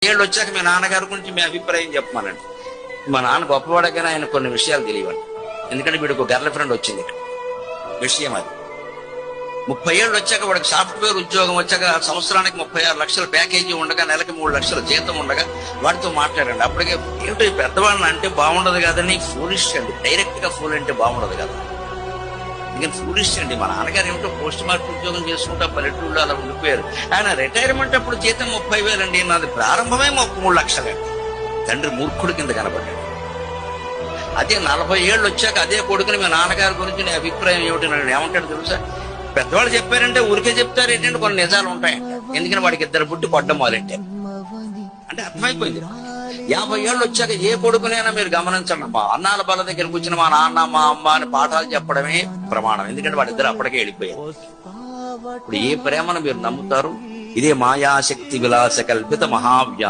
ఏళ్ళు వచ్చాక మీ నాన్నగారి గురించి మీ అభిప్రాయం చెప్పమానండి. మా నాన్న గొప్పవాడగానే ఆయన కొన్ని విషయాలు తెలియవండి. ఎందుకంటే వీడికి ఒక గర్ల్ ఫ్రెండ్ వచ్చింది. విషయం అది 30 ఏళ్ళు వచ్చాక వాడికి సాఫ్ట్వేర్ ఉద్యోగం వచ్చాక సంవత్సరానికి 36 లక్షల ప్యాకేజీ ఉండగా నెలకి 3 లక్షల జీతం ఉండగా వాడితో మాట్లాడండి. అప్పటికే ఏమిటో ఈ పెద్దవాళ్ళని అంటే బాగుండదు కదని ఫూలిష్ అండి. డైరెక్ట్ గా ఫూల్ అంటే బాగుండదు కదా, ఇంకా ఫూలిష్ అండి. మా నాన్నగారు ఏమిటో పోస్ట్ మార్క్ ఉద్యోగం చేసుకుంటా పల్లెటూళ్ళు అలా ఉండిపోయారు. ఆయన రిటైర్మెంట్ అప్పుడు జీతం 30,000 అండి. నాది ప్రారంభమే 3 లక్షలండి. తండ్రి మూర్ఖుడు కింద కనబడ్డాడు. అదే 40 ఏళ్ళు వచ్చాక అదే కొడుకుని మీ నాన్నగారి గురించి నీ అభిప్రాయం ఏమిటి నన్ను ఏమంటాడు తెలుసా? పెద్దవాళ్ళు చెప్పారంటే ఊరికే చెప్తారు ఏంటంటే కొన్ని నిజాలు ఉంటాయంట. ఎందుకని వాడికి 2 పుట్టి కొట్టడం మొదలెట్టారు అంటే అర్థమైపోయింది. 50 ఏళ్ళు వచ్చాక ఏ కొడుకునైనా మీరు గమనించండి, మా అన్నాల బల దగ్గర కూర్చుని మా నాన్న మా అమ్మ అని పాఠాలు చెప్పడమే ప్రమాణం. ఎందుకంటే వాడిద్దరు అప్పటికే వెళ్ళిపోయారు. ఇప్పుడు ఏ ప్రేమను మీరు నమ్ముతారు? ఇదే మాయాశక్తి విలాస కల్పిత మహావ్యా